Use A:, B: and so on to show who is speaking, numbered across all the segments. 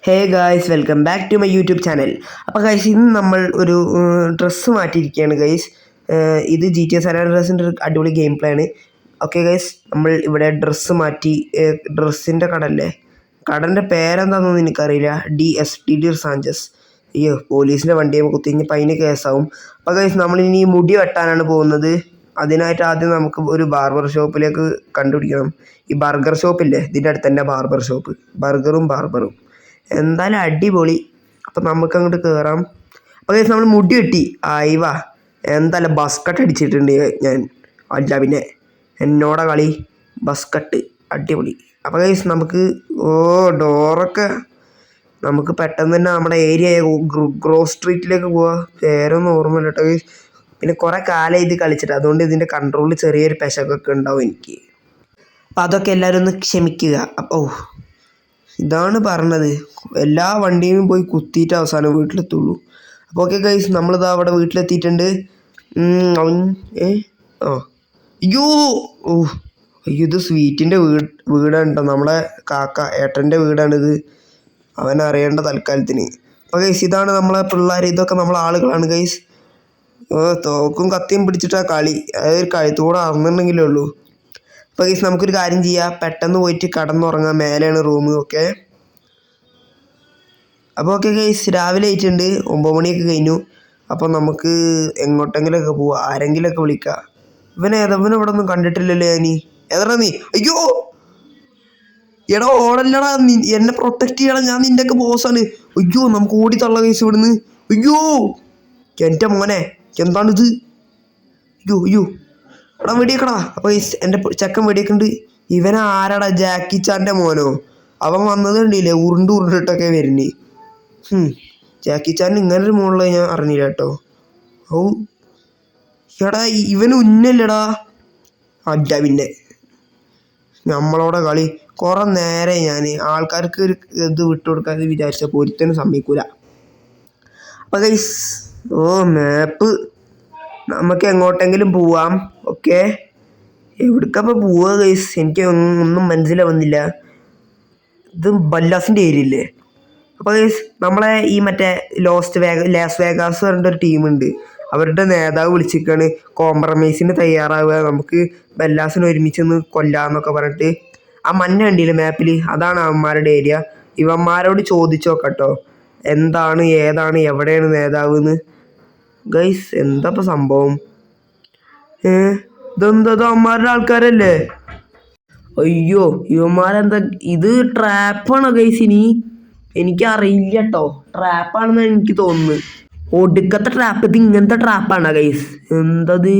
A: Hey guys, welcome back to my YouTube channel. അപ്പോൾ guys, ഇന്ന് നമ്മൾ ഒരു ഡ്രസ്സ് മാറ്റിയിരിക്കുകയാണ് ഗൈസ്. ഇത് GTA San Andreasൻ്റെ ഒരു അടിപൊളി ഗെയിം പ്ലേ ആണ്. ഓക്കെ ഗൈസ്, നമ്മൾ ഇവിടെ ഡ്രസ്സ് മാറ്റി. ഡ്രസ്സിൻ്റെ കടല്ലേ, കടൻ്റെ പേരെന്താണെന്നൊന്നും എനിക്കറിയില്ല. DSTD Sanchez. അയ്യോ, പോലീസിൻ്റെ വണ്ടിയെ കുത്തിഞ്ഞപ്പോൾ അതിന് കേസാവും. അപ്പോൾ ഗൈസ്, നമ്മളിനി മുടി വെട്ടാനാണ് പോകുന്നത്. അതിനായിട്ട് ആദ്യം നമുക്ക് ഒരു ബാർബർ ഷോപ്പിലേക്ക് കണ്ടുപിടിക്കണം. ഈ ബർഗർ ഷോപ്പില്ലേ, ഇതിൻ്റെ അടുത്ത് തന്നെ ബാർബർ ഷോപ്പ്. ബർഗറും ബാർബറും എന്തായാലും അടിപൊളി. അപ്പം നമുക്ക് അങ്ങോട്ട് കയറാം. അപ്പോൾ ഗൈസ്, നമ്മൾ മുടി വെട്ടി ആയിവാ. എന്തായാലും ബസ്കട്ട് അടിച്ചിട്ടുണ്ട് ഞാൻ. അല്ല പിന്നെ എന്നോടെ കളി ബസ്കട്ട് അടിപൊളി. അപ്പോൾ ഗൈസ്, നമുക്ക് ഡോറൊക്കെ നമുക്ക് പെട്ടെന്ന് തന്നെ നമ്മുടെ ഏരിയ ഗ്രോസ് സ്ട്രീറ്റിലേക്ക് പോവാം. പേരൊന്നും ഓർമ്മയില്ല കേട്ടോ ഗൈസ്. പിന്നെ കുറേ കാലം ഇത് കളിച്ചിട്ട്, അതുകൊണ്ട് ഇതിൻ്റെ കൺട്രോളിൽ ചെറിയൊരു പെശകൊക്കെ ഉണ്ടാവും എനിക്ക്. അപ്പം അതൊക്കെ എല്ലാവരും ഒന്ന് ക്ഷമിക്കുക. അപ്പോൾ ഇതാണ് പറഞ്ഞത്, എല്ലാ വണ്ടിയും പോയി കുത്തിയിട്ട് അവസാനം വീട്ടിലെത്തുള്ളൂ. അപ്പോൾ ഓക്കെ ഗൈസ്, നമ്മളിതാ അവിടെ വീട്ടിലെത്തിയിട്ടുണ്ട്. അയ്യോ ഇത് സ്വീറ്റിൻ്റെ വീടാണ് കേട്ടോ. നമ്മളെ ഏട്ടൻ്റെ വീടാണിത്. അവൻ അറിയേണ്ട തൽക്കാലത്തിന്. അപ്പോൾ ഗൈസ്, ഇതാണ് നമ്മളെ പിള്ളേർ. ഇതൊക്കെ നമ്മളെ ആളുകളാണ് ഗൈസ്. തോക്കും കത്തിയും പിടിച്ചിട്ടാ കളി. അതൊരു കഴുത്തുകൂടെ അറിഞ്ഞിട്ടുണ്ടെങ്കിലേ ഉള്ളൂ. അപ്പോൾ ഗൈസ്, നമുക്കൊരു കാര്യം ചെയ്യാം, പെട്ടെന്ന് പോയിട്ട് കടന്നുറങ്ങാം. മേലെയാണ് റൂം. ഓക്കെ. അപ്പോൾ ഓക്കെ ഗൈസ്, രാവിലെ ആയിട്ടുണ്ട്, 9 മണിയൊക്കെ കഴിഞ്ഞു. അപ്പോൾ നമുക്ക് എങ്ങോട്ടെങ്കിലൊക്കെ പോവാം, ആരെങ്കിലുമൊക്കെ വിളിക്കാം. ഇവനെ ഇവിടെ ഒന്നും കണ്ടിട്ടില്ലല്ലോ ഞാൻ. എതാ നീ? അയ്യോ എടാ, ഓടല്ലടാ, എന്നെ പ്രൊട്ടക്റ്റ് ചെയ്യണം, ഞാൻ നിൻ്റെയൊക്കെ ബോസാണ്. അയ്യോ, നമുക്ക് ഓടിത്തള്ള ഗൈസ് ഇവിടുന്ന്. അയ്യോ എൻ്റെ മോനെ, എന്താണിത്? അയ്യോ എടാ, വെടിയേക്കടാ. അപ്പോൾ എൻ്റെ ചെക്കൻ വെടിയേക്കുണ്ട്. ഇവനെ ആരാടാ? ജാക്കി ചാൻ്റെ മോനോ? അവൻ വന്നത് കണ്ടില്ലേ, ഉരുണ്ടിട്ടൊക്കെ വരുന്നേ. ജാക്കി ചാൻ ഇങ്ങനൊരു മോളിൽ ഞാൻ അറിഞ്ഞില്ല കേട്ടോ. എടാ, ഇവന് ഉന്നല്ലടാ. അല്ല പിന്നെ നമ്മളോടെ കളി. കുറേ നേരെ ഞാൻ ആൾക്കാർക്ക് ഒരു ഇത് വിട്ടുകൊടുക്കാതെ വിചാരിച്ചപ്പോൾ ഒരുത്തനും സമ്മതിക്കൂല. അപ്പോൾ ഗൈസ്, മാപ്പ്, നമുക്ക് എങ്ങോട്ടെങ്കിലും പോവാം. ഓക്കെ, എവിടേക്കപ്പോൾ പോവുക ഗൈസ്? എനിക്ക് ഒന്നും മനസ്സിലാവുന്നില്ല. ഇത് ബല്ലാസിൻ്റെ ഏരിയ ഇല്ലേ? അപ്പോൾ ഗൈസ്, നമ്മളെ ഈ മറ്റേ ലാസ് വേഗാസ് പറഞ്ഞിട്ടൊരു ടീമുണ്ട്. അവരുടെ നേതാവ് വിളിച്ചിരിക്കുകയാണ് കോംപ്രമൈസിന് തയ്യാറാവുക, നമുക്ക് ബല്ലാസിന് ഒരുമിച്ചൊന്ന് കൊല്ലാന്നൊക്കെ പറഞ്ഞിട്ട്. ആ മഞ്ഞ കണ്ടില്ലേ മാപ്പിൽ, അതാണ് അവന്മാരുടെ ഏരിയ. ഇവന്മാരോട് ചോദിച്ചു നോക്കട്ടോ, എന്താണ്, ഏതാണ്, എവിടെയാണ് നേതാവ് എന്ന്. ഗൈസ്, എന്താ ഇപ്പോൾ സംഭവം? ഇതെന്താ, അവന്മാരുടെ ആൾക്കാരല്ലേ? അയ്യോ, ഇവന്മാരെന്താ, ഇത് ട്രാപ്പാണോ ഗൈസ്? എനിക്കറിയില്ല കേട്ടോ, ട്രാപ്പാണെന്നാണ് എനിക്ക് തോന്നുന്നത്. ഒടുക്കത്തെ ട്രാപ്പ്. ഇത് ഇങ്ങനത്തെ ട്രാപ്പാണോ ഗൈസ്? എന്തത്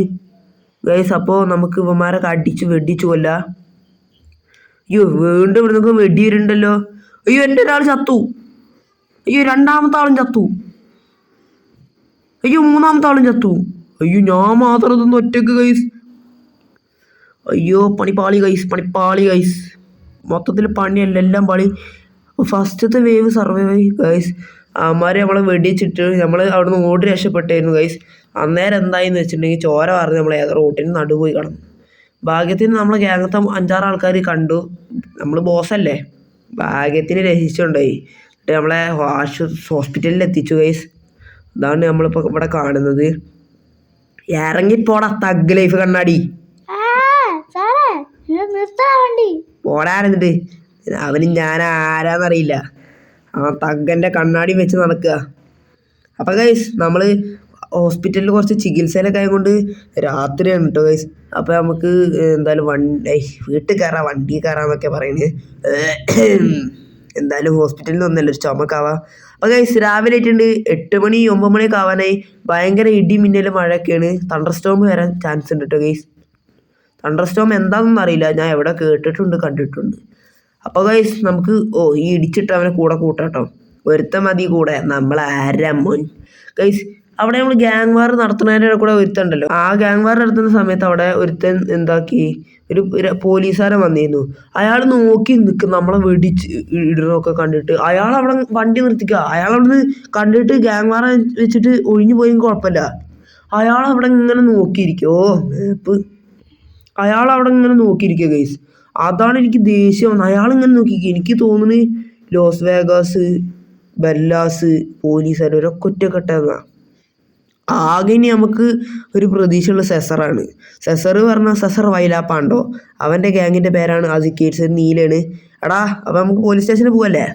A: ഗൈസ്? അപ്പോൾ നമുക്ക് ഇവന്മാരെ വെടിച്ചു കൊല്ല. അയ്യോ, വീണ്ടും ഇവിടെ നിന്നൊക്കെ വെടി വരുന്നുണ്ടല്ലോ. അയ്യോ, എൻ്റെ ഒരാൾ ചത്തു. അയ്യോ, രണ്ടാമത്തെ ആളും ചത്തു. അയ്യോ, മൂന്നാമത്തെ ആളും ചത്തു. അയ്യോ, ഞാൻ മാത്രം ഇതൊന്നും ഒറ്റക്ക് ഗൈസ്. അയ്യോ, പണിപ്പാളി ഗൈസ്. മൊത്തത്തിൽ പണിയല്ല, എല്ലാം പാളി. ഫസ്റ്റത്തെ വേവ് സർവൈവ് ആയി ഗൈസ്. അവന്മാരെ നമ്മളെ വെടിച്ചിട്ട് നമ്മൾ അവിടെ നിന്ന് ഓടി രക്ഷപ്പെട്ടായിരുന്നു ഗൈസ്. അന്നേരം എന്തായെന്ന് വെച്ചിട്ടുണ്ടെങ്കിൽ ചോര പറഞ്ഞ് നമ്മൾ ഏതോ റോട്ടിന് നടുപോയി കിടന്നു. ഭാഗ്യത്തിന് നമ്മളെ ഗ്യാങ്ങത്തെ 5-6 ആൾക്കാർ കണ്ടു. നമ്മൾ ബോസല്ലേ, ഭാഗ്യത്തിന് രക്ഷിച്ചുണ്ടായി. നമ്മളെ ഹോസ്പിറ്റലിൽ എത്തിച്ചു ഗൈസ്. അതാണ് നമ്മളിപ്പോൾ ഇവിടെ കാണുന്നത്. ഇറങ്ങിപ്പോടാ തഗ് ലൈഫ് കണ്ണാടി. പോടാറുണ്ട് അവന്. ഞാൻ ആരാന്നറിയില്ല, ആ തగ్గൻ്റെ കണ്ണാടി വെച്ച് നടക്കുക. അപ്പം ഗൈസ്, നമ്മൾ ഹോസ്പിറ്റലിൽ കുറച്ച് ചികിത്സയിലൊക്കെ ആയതുകൊണ്ട് രാത്രിയാണ് കേട്ടോ ഗൈസ്. അപ്പം നമുക്ക് എന്തായാലും വീട്ടിൽ കയറാം, വണ്ടി കയറാമെന്നൊക്കെ പറയുന്നത്. എന്തായാലും ഹോസ്പിറ്റലിൽ നിന്ന് ഒന്നല്ല, ഒരു ചുമക്കാവാം. അപ്പം ഗൈസ്, രാവിലെ ആയിട്ടുണ്ട്, 8 മണി 9 മണിയൊക്കെ ആവാനായി. ഭയങ്കര ഇടി മിന്നൽ മഴയൊക്കെയാണ്. തണ്ടർ സ്റ്റോം വരാൻ ചാൻസ് ഉണ്ട് കേട്ടോ ഗൈസ്. തണ്ടർ സ്റ്റോം എന്താണെന്നൊന്നും അറിയില്ല, ഞാൻ എവിടെ കണ്ടിട്ടുണ്ട്. അപ്പോൾ ഗൈസ്, നമുക്ക് ഈ ഇടിച്ചിട്ട് അവനെ കൂടെ കൂട്ടാട്ടോ. ഒരുത്തൻ മതി കൂടെ, നമ്മൾ ആരമ്മോൻ ഗൈസ്. അവിടെ നമ്മൾ ഗ്യാങ് വാർ നടത്തുന്നതിൻ്റെ കൂടെ ഒരുത്തുണ്ടല്ലോ. ആ ഗ്യാങ് വാർ നടത്തുന്ന സമയത്ത് അവിടെ ഒരുത്തൻ എന്താക്കി, ഒരു പോലീസുകാരൻ വന്നിരുന്നു. അയാൾ നോക്കി നിൽക്കും നമ്മളെ ഇടണമൊക്കെ കണ്ടിട്ട്. അയാൾ അവിടെ വണ്ടി നിർത്തിക്കുക. അയാൾ അവിടെ നിന്ന് കണ്ടിട്ട് ഗ്യാങ് വാർ വെച്ചിട്ട് ഒഴിഞ്ഞു പോയെങ്കിൽ കുഴപ്പമില്ല. അയാൾ അവിടെ ഇങ്ങനെ നോക്കിയിരിക്കും. അയാൾ അവിടെ ഇങ്ങനെ നോക്കിയിരിക്കുക ഗൈസ്. അതാണ് എനിക്ക് ദേഷ്യം. അയാളിങ്ങനെ നോക്കിയിരിക്കുക. എനിക്ക് തോന്നുന്നു ലാസ് വേഗാസ് ബല്ലാസ് പോലീസുകാർ ഇവരൊക്കെ ഒറ്റക്കെട്ടാകുക. ആകെ ഇനി നമുക്ക് ഒരു പ്രതീക്ഷയുള്ള സെസറാണ്. സെസർ പറഞ്ഞാൽ സെസർ വൈലാപ്പാണ്ടോ, അവൻ്റെ ഗ്യാങ്ങിൻ്റെ പേരാണ് അസിക്കേറ്റ്സ്, നീലാണ്. എടാ അപ്പം നമുക്ക് പോലീസ് സ്റ്റേഷനിൽ പോവല്ലേ?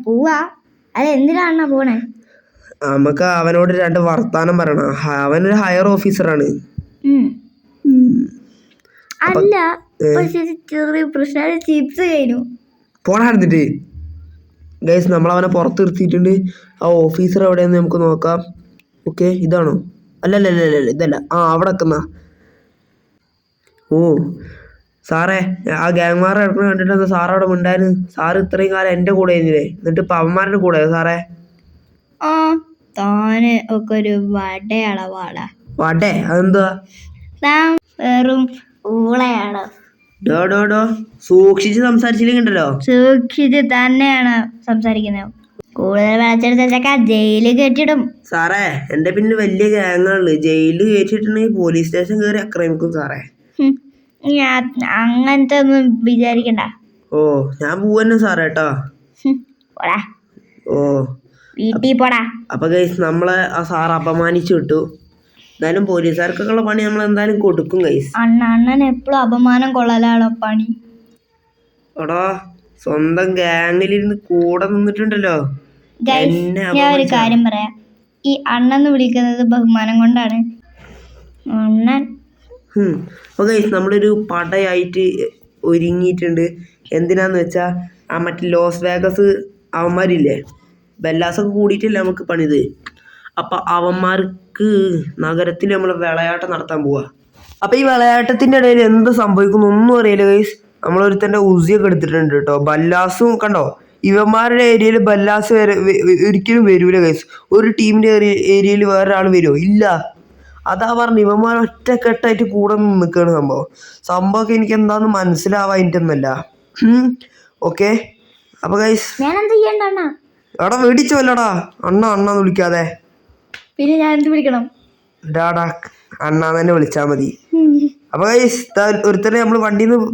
B: പോവാ. അത് എന്തിനാണ് പോണേ?
A: നമുക്ക് അവനോട് 2 വർത്താനം പറയണം. അവനൊരു ഹയർ ഓഫീസറാണ്.
B: അല്ല പക്ഷെ ചെറിയ പ്രശ്നം, ചിപ്സ് കഴിഞ്ഞു.
A: പോണായിരുന്നിട്ട് ഗൈസ് നമ്മളവനെ പുറത്ത് നിർത്തിയിട്ടുണ്ട്. ആ ഓഫീസർ എവിടെയെന്ന് നമുക്ക് നോക്കാം. ഓക്കെ, ഇതാണോ? അല്ലല്ലല്ല ഇതല്ല. അവിടെ എത്തുന്ന. ഓ സാറേ, ആ ഗ്യാങ്മാരെ ഇടക്കണ കണ്ടിട്ട് സാർ അവിടെ ഉണ്ടായിരുന്നു. സാറ് ഇത്രയും കാലം എൻ്റെ കൂടെ ആയിരുന്നില്ലേ, എന്നിട്ട് ഇപ്പം അവന്മാരുടെ കൂടെ സാറേ?
B: താന് ഒക്കെ ഒരു വടയളവാടാ.
A: വടേ? അതെന്തുവാ?
B: താൻ വെറും ഊളയാണ്.
A: ഡോ സൂക്ഷിച്ച് സംസാരിച്ചില്ലെങ്കിണ്ടല്ലോ.
B: സൂക്ഷിച്ച് തന്നെയാണ് സംസാരിക്കുന്നത്. കൂടുതൽ വിളച്ചെടുത്ത ജയിലിൽ കയറ്റിടും.
A: സാറേ, എൻ്റെ പിന്നെ വലിയ ഗ്യാങ്ങാണ്. ജയിലിൽ കയറ്റിട്ടുണ്ടെങ്കിൽ പോലീസ് സ്റ്റേഷൻ കയറി ആക്രമിക്കും സാറേ.
B: അങ്ങനത്തെ ഒന്നും വിചാരിക്കണ്ട.
A: ഓ ഞാൻ പോവന്നെ സാറേ കേട്ടോ.
B: പോടാ,
A: ഓ
B: വീട്ടിൽ പോടാ.
A: അപ്പൊ ഗൈസ് നമ്മളെ ആ സാർ അപമാനിച്ചു വിട്ടു. എന്തായാലും പോലീസുകാർക്കൊക്കെയുള്ള പണി നമ്മൾ എന്തായാലും കൊടുക്കും ഗൈസ്.
B: അണ്ണൻ എപ്പോഴും അപമാനം കൊള്ളലാണോ പണി?
A: എടാ സ്വന്തം ഗ്യാങ്ങിലിരുന്ന് കൂടെ നിന്നിട്ടുണ്ടല്ലോ.
B: ഞാൻ ഒരു കാര്യം പറയാം, ഈ അണ്ണെന്ന് വിളിക്കുന്നത് ബഹുമാനം കൊണ്ടാണ്. അണ്ണൻ
A: അപ്പൊ ഗൈസ് നമ്മളൊരു പടയായിട്ട് ഒരുങ്ങിയിട്ടുണ്ട്. എന്തിനാന്ന് വെച്ചാൽ ആ മറ്റേ ലോസ് വേഗസ് അവന്മാരില്ലേ, ബെല്ലാസൊക്കെ കൂടിയിട്ടില്ല നമുക്ക് പണിത്. അപ്പം അവന്മാർക്ക് നഗരത്തിൽ നമ്മൾ വിളയാട്ടം നടത്താൻ പോവാ. അപ്പം ഈ വിളയാട്ടത്തിൻ്റെ ഇടയിൽ എന്ത് സംഭവിക്കുന്നു ഒന്നും അറിയില്ല ഗൈസ്. നമ്മളൊരുത്തൻ്റെ ഉസിയൊക്കെ എടുത്തിട്ടുണ്ട് കേട്ടോ. ബല്ലാസും കണ്ടോ, ഇവന്മാരുടെ ഏരിയയിൽ ബല്ലാസ് ഒരിക്കലും വരൂല ഗൈസ്. ഒരു ടീമിൻ്റെ ഏരിയയിൽ വേറൊരാൾ വരുമോ? ഇല്ല. അതാ പറഞ്ഞു, ഇവന്മാർ ഒറ്റക്കെട്ടായിട്ട് കൂടെ നിൽക്കുകയാണ് സംഭവമൊക്കെ എനിക്ക് എന്താണെന്ന് മനസ്സിലാവാനിട്ടൊന്നല്ല. ഓക്കെ അപ്പോൾ ഗൈസ് എടാ മേടിച്ചോല്ലടാ അണ്ണാന്ന് വിളിക്കാതെ.
B: പിന്നെ ഞാൻ എന്ത് വിളിക്കണം?
A: ഡാടാ അണ്ണാന്ന് തന്നെ വിളിച്ചാൽ മതി. അപ്പോൾ ഗൈസ് ഒരുത്തനെ നമ്മൾ വണ്ടിയിൽ നിന്ന്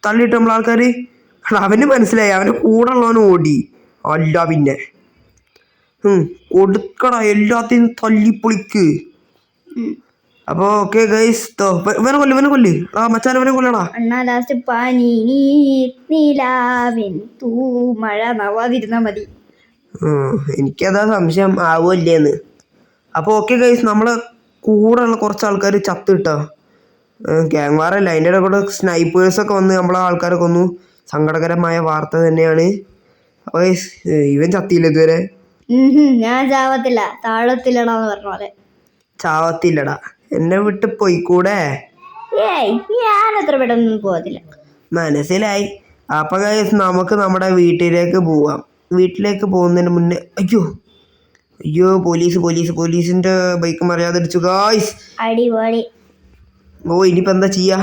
A: തള്ളിയിട്ട് നമ്മൾ ആൾക്കാർ അവന് മനസ്സിലായി, അവൻ്റെ കൂടെ ഉള്ളവന് ഓടി. അല്ല പിന്നെ കൊടുക്കട എല്ലാത്തിനും തല്ലിപ്പൊളിക്ക്. അപ്പോൾ ഓക്കെ ഗൈസ്, ഇവനെ കൊല്ല് ആ മച്ചാൻ, അവനെ കൊല്ലടാ.
B: മതി.
A: എനിക്കതാ സംശയം ആവുമല്ലേന്ന്. അപ്പോൾ ഓക്കെ ഗൈസ്, നമ്മളെ കൂടെ ഉള്ള കുറച്ച് ആൾക്കാർ ചത്ത് കിട്ടാ. ഗ്യാങ് വാറല്ല, അതിൻ്റെ ഇടയിൽ കൂടെ സ്നൈപ്പേഴ്സൊക്കെ വന്ന് നമ്മളെ ആൾക്കാരെ കൊന്നു. സങ്കടകരമായ വാർത്ത തന്നെയാണ്. അപ്പോൾ ഗൈസ് ഇവൻ ചത്തിയില്ല ഇതുവരെ.
B: ഞാൻ ചാവത്തില്ല, താഴത്തില്ലടാന്ന് പറഞ്ഞ പോലെ.
A: ചാവത്തില്ലടാ, എന്നെ വിട്ട് പോയിക്കൂടെ?
B: ഞാൻ എത്ര പെട്ടെന്ന് പോകത്തില്ല.
A: മനസ്സിലായി. അപ്പൊ ഗൈസ് നമുക്ക് നമ്മുടെ വീട്ടിലേക്ക് പോവാം. വീട്ടിലേക്ക് പോകുന്നതിന് മുന്നേ അയ്യോ പോലീസിന്റെ ബൈക്ക് മറിയാതെ അടിച്ചു ഗായ്സ്. ഓ ഇനിയിപ്പോൾ എന്താ ചെയ്യാ?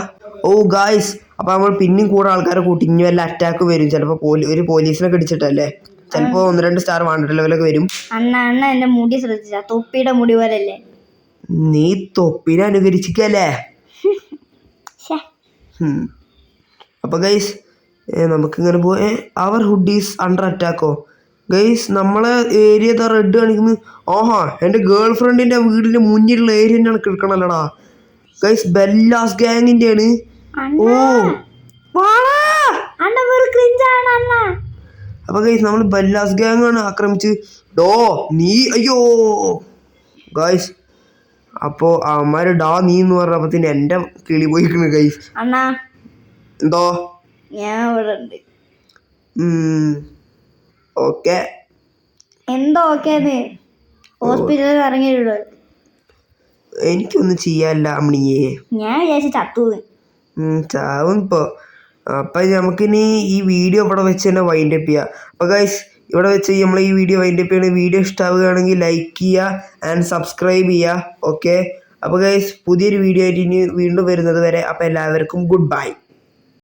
A: ഓ ഗായ്സ്, അപ്പൊ നമ്മൾ പിന്നെയും കൂടെ ആൾക്കാരെ കൂട്ടി ഇനി വല്ല അറ്റാക്ക് വരും. ചിലപ്പോൾ ഒരു പോലീസിനൊക്കെ അടിച്ചിട്ടല്ലേ, ചിലപ്പോൾ 1-2 സ്റ്റാർ വാണ്ടഡ് ലെവലൊക്കെ വരും.
B: അണ്ണ എന്റെ മുടി ശ്രദ്ധിച്ച തൊപ്പിയുടെ മുടി പോലല്ലേ?
A: നീ തൊപ്പിനെ അനുകരിച്ചിക്കല്ലേ? അപ്പൊ ഗൈസ് നമുക്കിങ്ങനെ പോയി. അവർ ഹുഡ് ഈസ് അണ്ടർ അറ്റാക്കോ? ഗൈസ് നമ്മളെ ഏരിയ റെഡ് കാണിക്കുന്നു. ആഹാ, എൻ്റെ ഗേൾ ഫ്രണ്ടിൻ്റെ വീടിൻ്റെ മുന്നിലുള്ള ഏരിയ തന്നെയാണ് കിടക്കണല്ലോടാ. ഗൈസ് ബെല്ലാസ് ഗ്യാങ്ങിൻ്റെ ആണ്. ഓ അപ്പൊ ഗൈസ് നമ്മൾ ബെല്ലാസ് ഗ്യാങ് ആണ് ആക്രമിച്ച്. നീ അയ്യോ ഗൈസ്. അപ്പോൾ അവന്മാര് നീ എന്ന് പറഞ്ഞപ്പത്തിന് എൻ്റെ കിളി പോയിക്കണ് ഗൈസ്. എന്തോ ഓക്കെ
B: എന്തോ ഹോസ്പിറ്റലിൽ ഇറങ്ങിയിട്ടോ.
A: എനിക്കൊന്നും ചെയ്യാല്ല അമ്മണിയെ.
B: ഞാൻ വിചാരിച്ചു
A: ചാവും ഇപ്പോ. അപ്പം നമുക്കിനി ഈ വീഡിയോ ഇവിടെ വെച്ച് തന്നെ വൈൻഡപ്പ് ചെയ്യാം. അപ്പോൾ ഗൈസ് ഇവിടെ വെച്ച് നമ്മൾ ഈ വീഡിയോ വൈൻഡപ്പ് ചെയ്യണ. വീഡിയോ ഇഷ്ടമാവുകയാണെങ്കിൽ ലൈക്ക് ചെയ്യുക ആൻഡ് സബ്സ്ക്രൈബ് ചെയ്യുക. ഓക്കെ അപ്പോൾ ഗൈസ് പുതിയൊരു വീഡിയോ ആയിട്ട് ഇനി വീണ്ടും വരുന്നത് വരെ അപ്പോൾ എല്ലാവർക്കും ഗുഡ് ബൈ.